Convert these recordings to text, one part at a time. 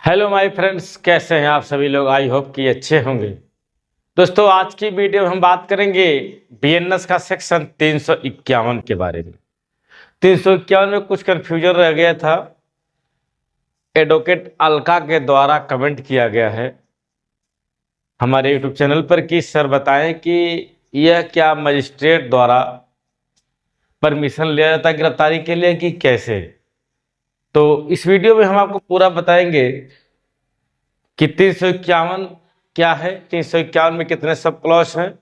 Hello my friends, कैसे हैं आप सभी लोग। आई होप कि अच्छे होंगे। दोस्तों, आज की वीडियो में हम बात करेंगे बीएनएस का सेक्शन 351 के बारे में। 351 में कुछ कंफ्यूजन रह गया था। एडवोकेट अलका के द्वारा कमेंट किया गया है हमारे यूट्यूब चैनल पर कि सर बताएं कि यह क्या मजिस्ट्रेट द्वारा परमिशन लिया जाता है गिरफ्तारी के लिए कि कैसे। तो इस वीडियो में हम आपको पूरा बताएंगे कि 351 क्या है, 351 में कितने सब क्लॉज हैं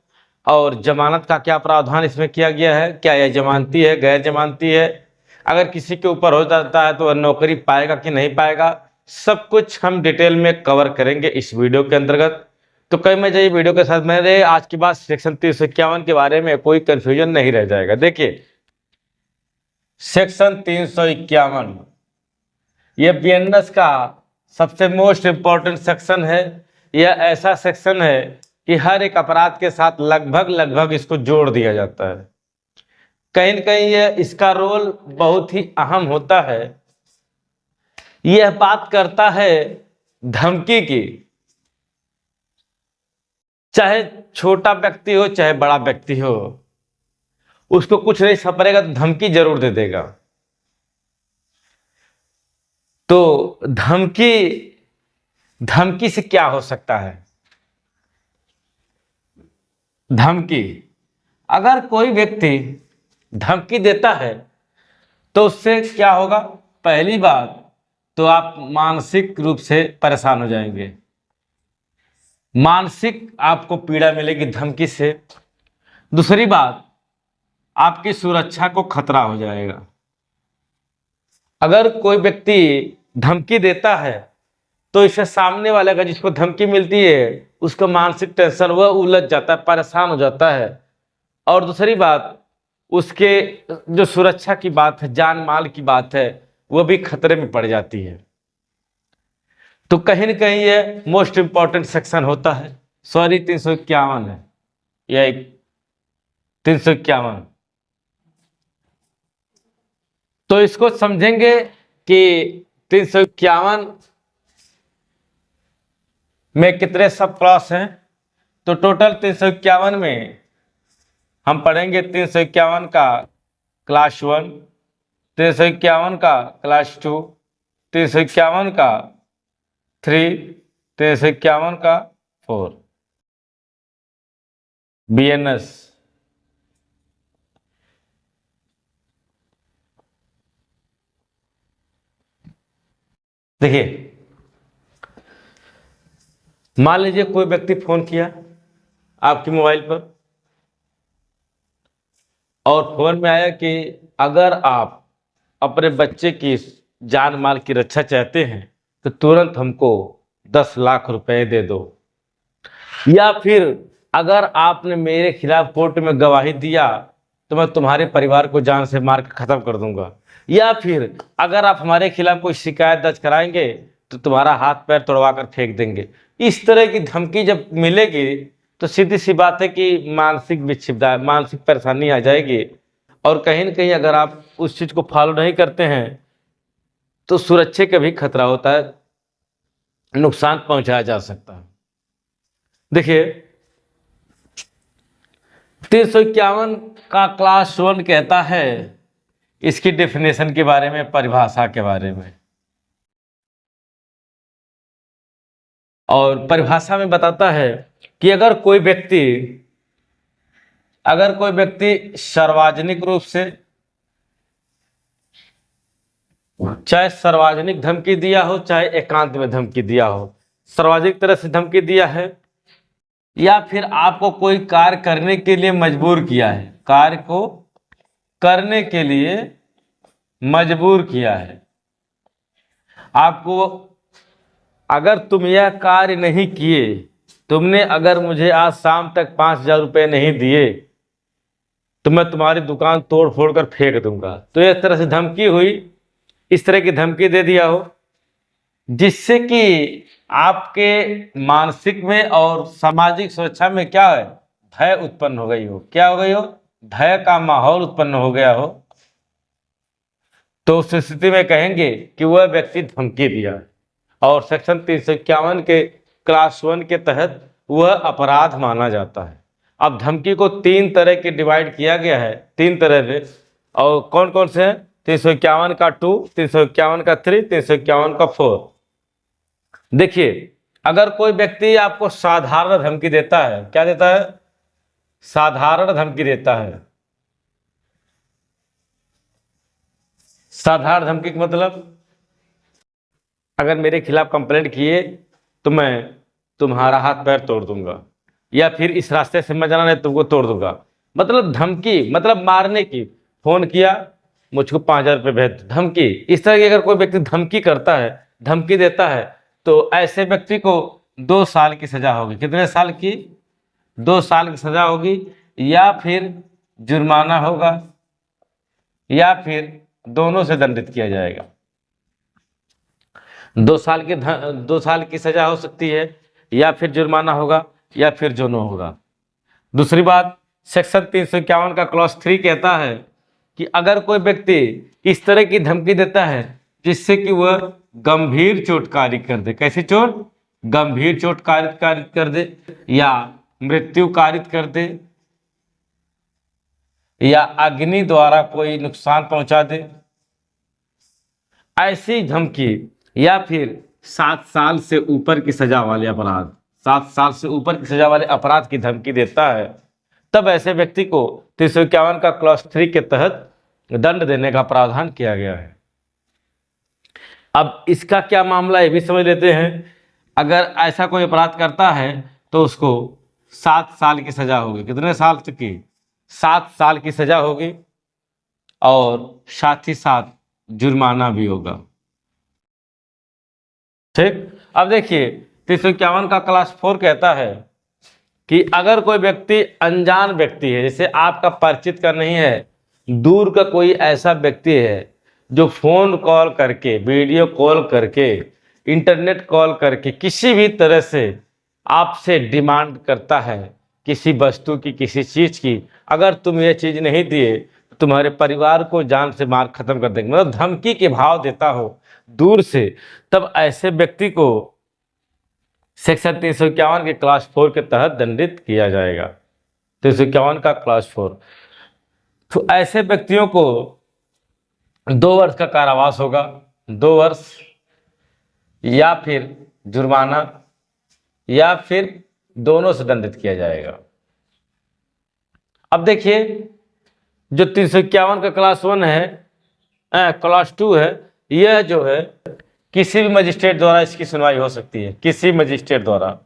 और जमानत का क्या प्रावधान इसमें किया गया है, क्या यह जमानती है, गैर जमानती है, अगर किसी के ऊपर हो जाता है तो वह नौकरी पाएगा कि नहीं पाएगा, सब कुछ हम डिटेल में कवर करेंगे इस वीडियो के अंतर्गत। तो कहीं में जाइए वीडियो के साथ मेरे आज के बाद सेक्शन 351 के बारे में कोई कंफ्यूजन नहीं रह जाएगा। देखिए, सेक्शन 351 यह बीएनएस का सबसे मोस्ट इंपॉर्टेंट सेक्शन है। यह ऐसा सेक्शन है कि हर एक अपराध के साथ लगभग इसको जोड़ दिया जाता है। कहीं न कहीं यह इसका रोल बहुत ही अहम होता है। यह बात करता है धमकी की, चाहे छोटा व्यक्ति हो चाहे बड़ा व्यक्ति हो, उसको कुछ नहीं सपरेगा तो धमकी जरूर दे देगा। तो धमकी से क्या हो सकता है। धमकी, अगर कोई व्यक्ति धमकी देता है तो उससे क्या होगा। पहली बात तो आप मानसिक रूप से परेशान हो जाएंगे, मानसिक आपको पीड़ा मिलेगी धमकी से। दूसरी बात, आपकी सुरक्षा को खतरा हो जाएगा। अगर कोई व्यक्ति धमकी देता है तो इससे सामने वाले का जिसको धमकी मिलती है उसका मानसिक टेंशन, वह उलझ जाता है, परेशान हो जाता है। और दूसरी बात, उसके जो सुरक्षा की बात है, जान माल की बात है, वह भी खतरे में पड़ जाती है। तो कहीं न कहीं ये मोस्ट इंपॉर्टेंट सेक्शन होता है। सॉरी, 351 है, यह 351। तो इसको समझेंगे कि 351 में कितने सब क्लॉज हैं। तो टोटल 351 में हम पढ़ेंगे 351 का क्लास 1, 351 का क्लास 2, 351 का 3, 351 का 4। बीएनएस देखिए, मान लीजिए कोई व्यक्ति फोन किया आपके मोबाइल पर और फोन में आया कि अगर आप अपने बच्चे की जान माल की रक्षा चाहते हैं तो तुरंत हमको 10 लाख रुपए दे दो, या फिर अगर आपने मेरे खिलाफ कोर्ट में गवाही दिया तो मैं तुम्हारे परिवार को जान से मार के खत्म कर दूंगा, या फिर अगर आप हमारे खिलाफ कोई शिकायत दर्ज कराएंगे तो तुम्हारा हाथ पैर तोड़वा कर फेंक देंगे। इस तरह की धमकी जब मिलेगी तो सीधी सी बात है कि मानसिक विक्षिप्तता, मानसिक परेशानी आ जाएगी। और कहीं न कहीं अगर आप उस चीज को फॉलो नहीं करते हैं तो सुरक्षा का भी खतरा होता है, नुकसान पहुंचाया जा सकता है। देखिए, 351 का क्लास 1 कहता है इसकी डेफिनेशन के बारे में, परिभाषा के बारे में। और परिभाषा में बताता है कि अगर कोई व्यक्ति सार्वजनिक रूप से, चाहे सार्वजनिक धमकी दिया हो चाहे एकांत में धमकी दिया हो, सार्वजनिक तरह से धमकी दिया है, या फिर आपको कोई कार्य करने के लिए मजबूर किया है, कार्य को करने के लिए मजबूर किया है, आपको अगर तुम यह कार्य नहीं किए, तुमने अगर मुझे आज शाम तक 5,000 रुपये नहीं दिए तो मैं तुम्हारी दुकान तोड़ फोड़ कर फेंक दूंगा। तो इस तरह से धमकी हुई, इस तरह की धमकी दे दिया हो जिससे कि आपके मानसिक में और सामाजिक सुरक्षा में क्या है, भय उत्पन्न हो गई हो। क्या हो गई हो? भय का माहौल उत्पन्न हो गया हो। तो उस स्थिति में कहेंगे कि वह व्यक्ति धमकी दिया है। और सेक्शन 351 के क्लास 1 के तहत वह अपराध माना जाता है। अब धमकी को 3 तरह के डिवाइड किया गया है, 3 तरह से। और कौन कौन से हैं? 351 का 2, 351 का 3, 351 का 4। देखिए, अगर कोई व्यक्ति आपको साधारण धमकी देता है, क्या देता है? साधारण धमकी देता है। साधारण धमकी का मतलब, अगर मेरे खिलाफ कंप्लेंट किए तो मैं तुम्हारा हाथ पैर तोड़ दूंगा, या फिर इस रास्ते से मैं जाना नहीं तुमको तोड़ दूंगा। मतलब धमकी, मतलब मारने की। फोन किया, मुझको 5,000 रुपये भेज दो, धमकी। इस तरह की अगर कोई व्यक्ति धमकी करता है, धमकी देता है, तो ऐसे व्यक्ति को 2 साल की सजा होगी। कितने साल की? 2 साल की सजा होगी, या फिर जुर्माना होगा, या फिर दोनों से दंडित किया जाएगा। 2 साल की सजा हो सकती है, या फिर जुर्माना होगा, या फिर दोनों होगा। दूसरी बात, सेक्शन 351 का क्लॉज 3 कहता है कि अगर कोई व्यक्ति इस तरह की धमकी देता है जिससे कि वह गंभीर चोट कारित कर दे। कैसी चोट? गंभीर चोट कारित कर दे, या मृत्यु कारित कर दे, या अग्नि द्वारा कोई नुकसान पहुंचा दे, ऐसी धमकी, या फिर 7 साल से ऊपर की सजा वाले अपराध, 7 साल से ऊपर की सजा वाले अपराध की धमकी देता है, तब ऐसे व्यक्ति को 351 का क्लॉज 3 के तहत दंड देने का प्रावधान किया गया है। अब इसका क्या मामला है, ये भी समझ लेते हैं। अगर ऐसा कोई अपराध करता है तो उसको 7 साल की सजा होगी। कितने साल तक की? 7 साल की सजा होगी, और साथ ही साथ जुर्माना भी होगा। ठीक। अब देखिए, 351 का क्लास 4 कहता है कि अगर कोई व्यक्ति अनजान व्यक्ति है, जैसे आपका परिचित का नहीं है, दूर का कोई ऐसा व्यक्ति है जो फोन कॉल करके, वीडियो कॉल करके, इंटरनेट कॉल करके किसी भी तरह से आपसे डिमांड करता है किसी वस्तु की, किसी चीज की, अगर तुम ये चीज नहीं दिए तो तुम्हारे परिवार को जान से मार खत्म कर देंगे, मतलब धमकी के भाव देता हो दूर से, तब ऐसे व्यक्ति को सेक्शन 351 के क्लास 4 के तहत दंडित किया जाएगा। 351 का क्लास 4। तो ऐसे व्यक्तियों को 2 वर्ष का कारावास होगा, 2 वर्ष, या फिर जुर्माना, या फिर दोनों से दंडित किया जाएगा। अब देखिए, जो 351 का क्लास 1 है, क्लास 2 है, यह जो है किसी भी मजिस्ट्रेट द्वारा इसकी सुनवाई हो सकती है, किसी मजिस्ट्रेट द्वारा।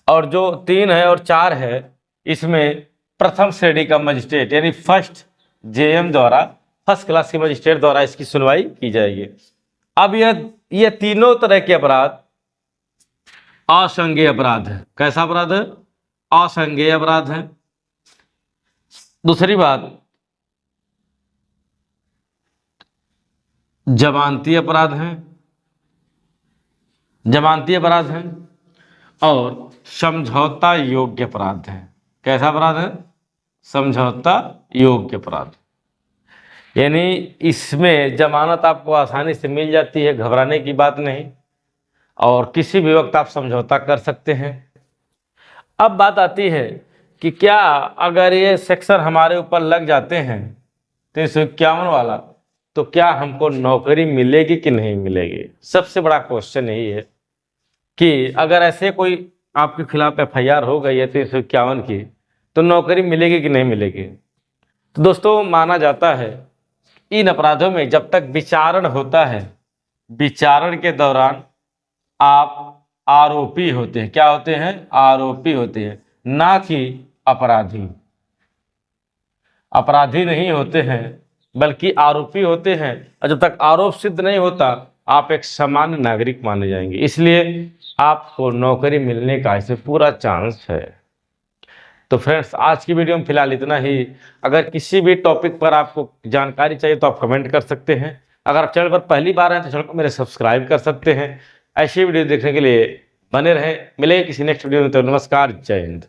और जो 3 है और 4 है, इसमें प्रथम श्रेणी का मजिस्ट्रेट यानी फर्स्ट जेएम द्वारा, फर्स्ट क्लास के मजिस्ट्रेट द्वारा इसकी सुनवाई की जाएगी। अब यह तीनों तरह के अपराध असंज्ञेय अपराध है। कैसा अपराध है? असंज्ञेय अपराध है। दूसरी बात, जमानती अपराध हैं, जमानती अपराध हैं, और समझौता योग्य अपराध हैं। कैसा अपराध है? समझौता योग्य अपराध। यानी इसमें जमानत आपको आसानी से मिल जाती है, घबराने की बात नहीं, और किसी भी वक्त आप समझौता कर सकते हैं। अब बात आती है कि क्या अगर ये सेक्शन हमारे ऊपर लग जाते हैं 351 वाला, तो क्या हमको नौकरी मिलेगी कि नहीं मिलेगी? सबसे बड़ा क्वेश्चन यही है कि अगर ऐसे कोई आपके खिलाफ FIR हो गई है 351 की, तो नौकरी मिलेगी कि नहीं मिलेगी? तो दोस्तों, माना जाता है इन अपराधों में जब तक विचारण होता है, विचारण के दौरान आप आरोपी होते हैं। क्या होते हैं? आरोपी होते हैं, ना कि अपराधी। अपराधी नहीं होते हैं, बल्कि आरोपी होते हैं, और जब तक आरोप सिद्ध नहीं होता आप एक सामान्य नागरिक माने जाएंगे। इसलिए आपको नौकरी मिलने का इसमें पूरा चांस है। तो फ्रेंड्स, आज की वीडियो में फिलहाल इतना ही। अगर किसी भी टॉपिक पर आपको जानकारी चाहिए तो आप कमेंट कर सकते हैं। अगर आप चैनल पर पहली बार हैं तो चैनल को मेरे सब्सक्राइब कर सकते हैं। ऐसी वीडियो देखने के लिए बने रहें। मिलेंगे किसी नेक्स्ट वीडियो में। तो नमस्कार, जय हिंद।